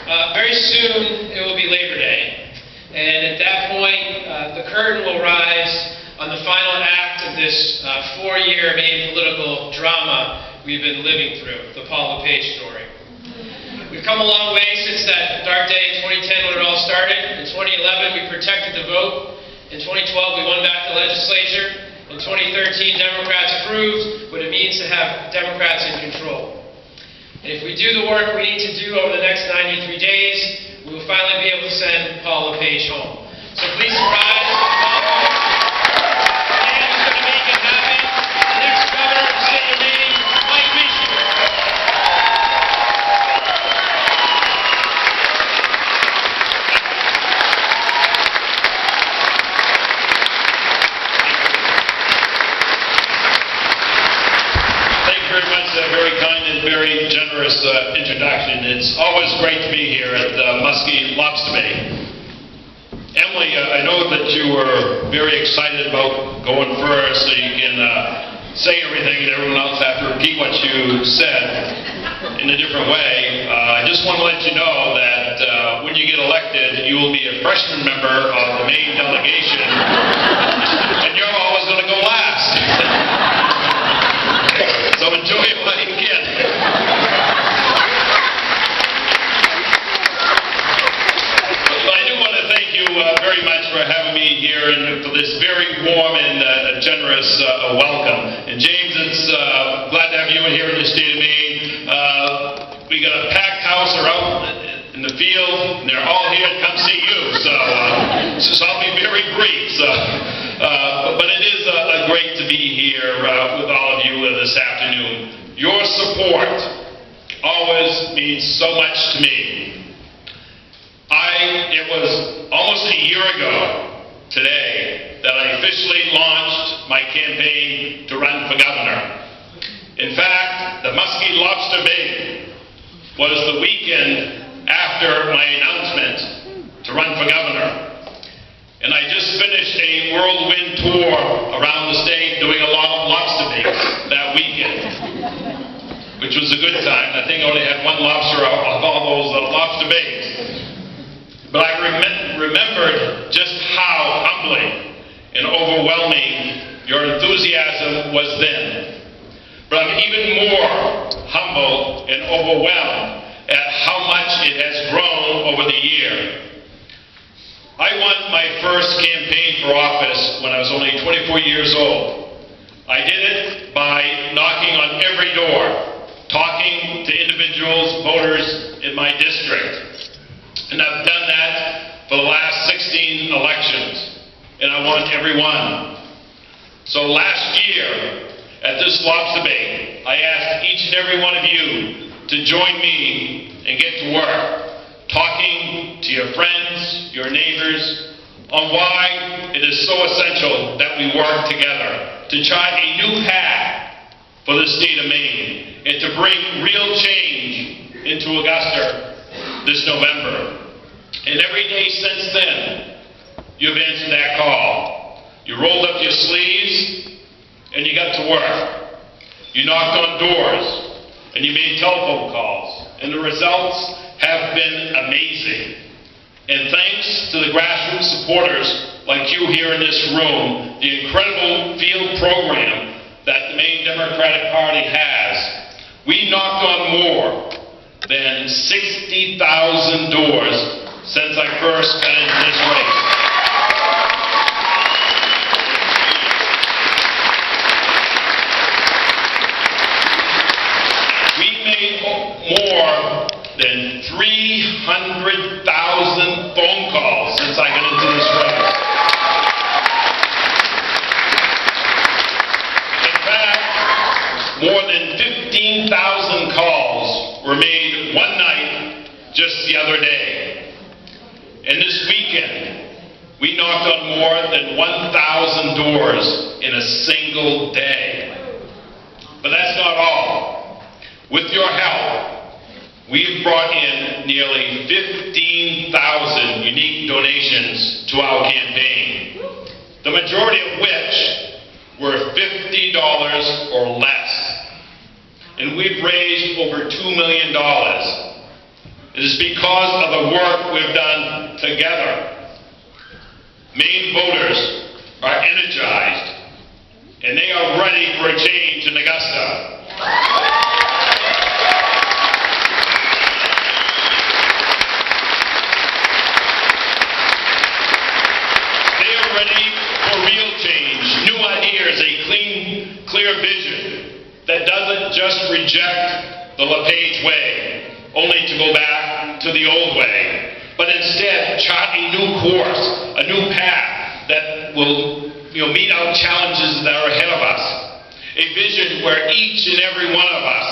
Very soon it will be Labor Day, and at that point the curtain will rise on the final act of this 4-year Maine political drama we've been living through, the Paul LePage story. We've come a long way since that dark day in 2010 when it all started. In 2011 we protected the vote. In 2012 we won back the legislature. In 2013 Democrats proved what it means to have Democrats in control. And if we do the work we need to do over the next 93 days, we will finally be able to send Paul LePage home. So please rise. The man who's going to make it happen, the next governor of the state of Maine, Mike Michaud. Thank you very much. Very kind and very generous introduction. It's always great to be here at Muskie Lobster Bay. Emily, I know that you were very excited about going first, so you can say everything and everyone else have to repeat what you said in a different way. I just want to let you know that when you get elected, you will be a freshman member of the Maine delegation, and you're always going to go last. So enjoy it while you can. But I do want to thank you very much for having me here and for this very warm and generous welcome. And James, it's glad to have you here in the state of Maine. We got a packed house around in the field, and they're all here to come see you. So I'll be very brief. But it is great to be here with all of you this afternoon. Your support always means so much to me. It was almost a year ago today that I officially launched my campaign to run for governor. In fact, the Muskie Lobster Bay was the weekend after my announcement to run for governor. And I just finished a whirlwind tour around the state doing a lot of lobster baits that weekend, which was a good time. I think I only had one lobster of all those lobster baits. But I remembered just how humbling and overwhelming your enthusiasm was then. But I'm even more humbled and overwhelmed at how much it has grown over the year. I won my first campaign for office when I was only 24 years old. I did it by knocking on every door, talking to individuals, voters in my district. And I've done that for the last 16 elections, and I won every one. So last year, at this lobster bay, I asked each and every one of you to join me and get to work, talking to your friends, your neighbors, on why it is so essential that we work together to chart a new path for the state of Maine and to bring real change into Augusta this November. And every day since then, you've answered that call. You rolled up your sleeves and you got to work. You knocked on doors and you made telephone calls, and the results have been amazing. And thanks to the grassroots supporters like you here in this room, the incredible field program that the Maine Democratic Party has, we knocked on more than 60,000 doors since I first got into this race. We made more than 300,000 phone calls since I got into this race. In fact, more than 15,000 calls were made one night just the other day. And this weekend, we knocked on more than 1,000 doors in a single day. But that's not all. With your help, we've brought in nearly 15,000 unique donations to our campaign, the majority of which were $50 or less. And we've raised over $2 million. It is because of the work we've done together. Maine voters are energized, and they are ready for a change in Augusta. They are ready for real change, new ideas, a clean, clear vision that doesn't just reject the LePage way, only to go back to the old way, but instead chart a new course, a new path that will meet our challenges that are ahead of us. A vision where each and every one of us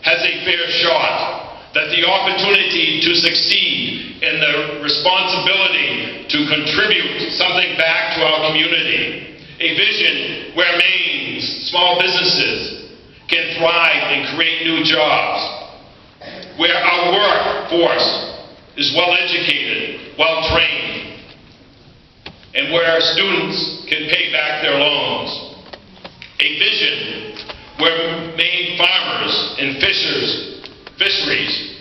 has a fair shot, that the opportunity to succeed and the responsibility to contribute something back to our community. A vision where Maine's small businesses can thrive and create new jobs, where our workforce is well educated, well trained, and where our students can pay back their loans. A vision where Maine farmers and fisheries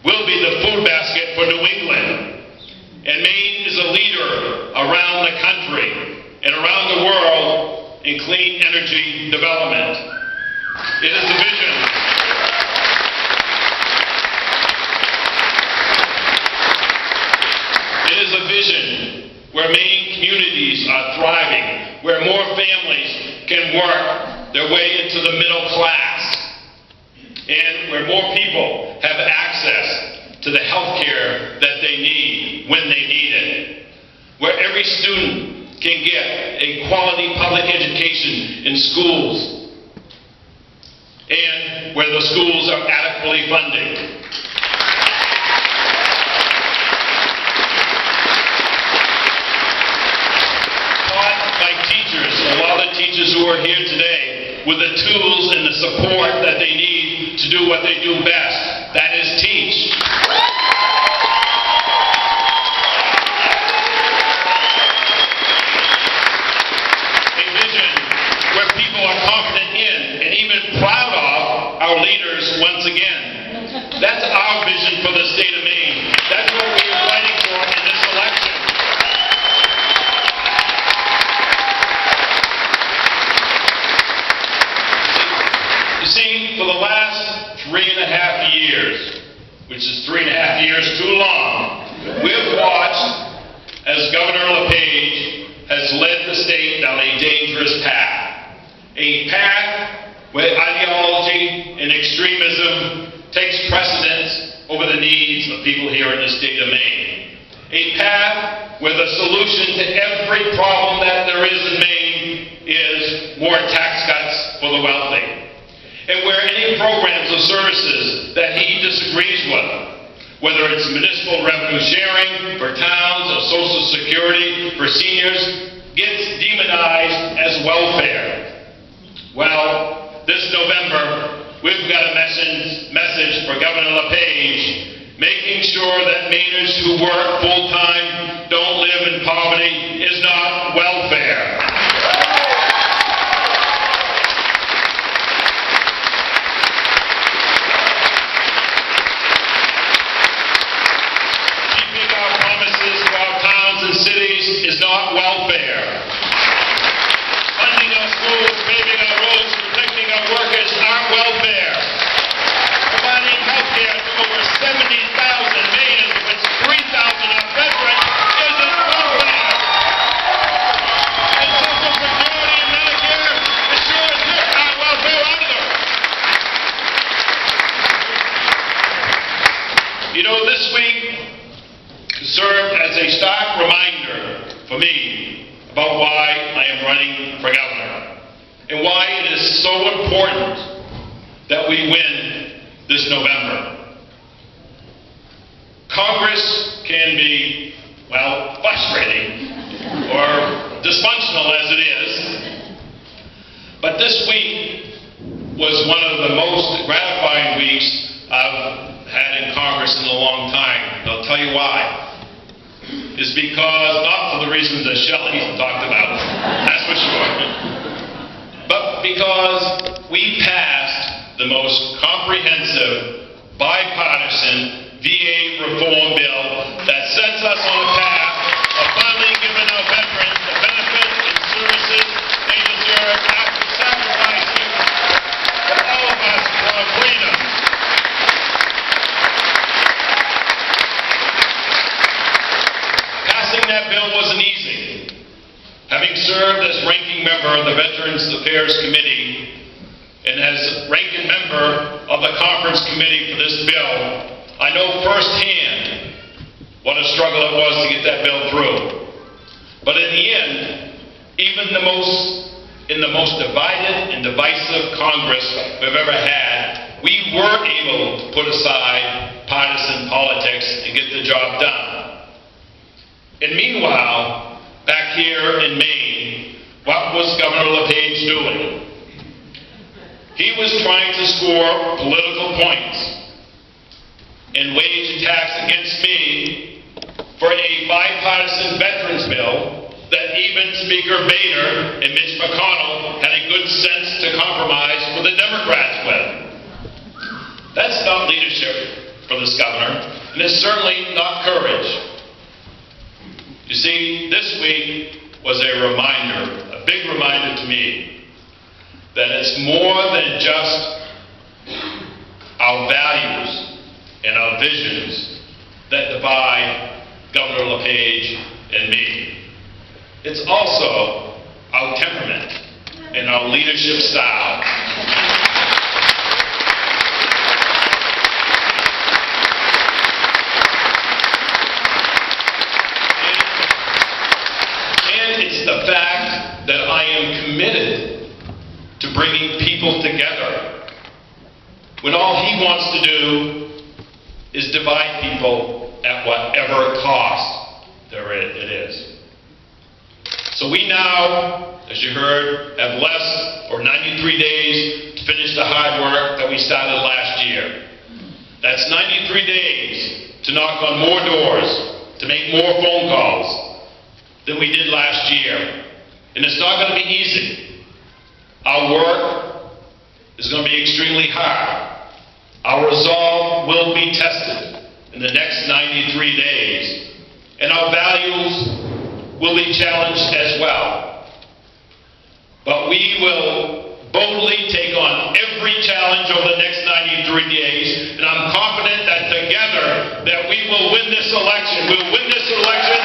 will be the food basket for New England. And Maine is a leader around the country and around the world in clean energy development. It is a vision. It is a vision where Maine communities are thriving, where more families can work their way into the middle class, and where more people have access to the health care that they need when they need it, where every student can get a quality public education in schools, and where the schools are adequately funded. A lot of teachers who are here today with the tools and the support that they need to do what they do best. That is teach. A vision where people are confident in and even proud of our leaders once again. That's our vision for the state of Maine. That's what we are fighting for in this election. You see, for the last 3.5 years, which is 3.5 years too long, we've watched as Governor LePage has led the state down a dangerous path. A path where ideology and extremism takes precedence over the needs of people here in the state of Maine. A path where the solution to every problem that there is in Maine is more tax cuts for the wealthy. And where any programs or services that he disagrees with, whether it's municipal revenue sharing for towns or Social Security for seniors, gets demonized as welfare. Well, this November, we've got a message for Governor LePage, making sure that Mainers who work full-time, don't live in poverty, is not welfare. Is not welfare. Funding our schools, paving our roads, protecting our workers aren't welfare. Providing health care to over 70,000 Mainers, of which 3,000 are veterans, isn't welfare. And Social Security and Medicare insurance aren't welfare either. You know, this week served as a stark reminder for me about why I am running for governor and why it is so important that we win this November. Congress can be, well, frustrating or dysfunctional as it is, but this week was one of the most gratifying weeks I've had in Congress in a long time. I'll tell you why. Is because, not for the reasons that Shelley talked about, that's for sure, but because we passed the most comprehensive, bipartisan VA reform bill that sets us on a path of finally giving our veterans the benefits and services they deserve after sacrificing for all of us for our freedom. Passing that bill wasn't easy. Having served as ranking member of the Veterans Affairs Committee and as ranking member of the conference committee for this bill, I know firsthand what a struggle it was to get that bill through. But in the end, even in the most divided and divisive Congress we've ever had, we were able to put aside partisan politics and get the job done. And meanwhile, back here in Maine, what was Governor LePage doing? He was trying to score political points and wage attacks against me for a bipartisan veterans bill that even Speaker Boehner and Mitch McConnell had a good sense to compromise with the Democrats with. That's not leadership for this governor, and it's certainly not courage. You see, this week was a reminder, a big reminder to me, that it's more than just our values and our visions that divide Governor LePage and me. It's also our temperament and our leadership style. And it's the fact that I am committed to bringing people together, when all he wants to do is divide people at whatever cost it is. So we now, as you heard, have less or 93 days to finish the hard work that we started last year. That's 93 days to knock on more doors, to make more phone calls than we did last year. And it's not going to be easy. Our work is going to be extremely hard. Our resolve will be tested in the next 93 days. And our values will be challenged as well. But we will boldly take on every challenge over the next 93 days. And I'm confident that together that we will win this election. We'll win this election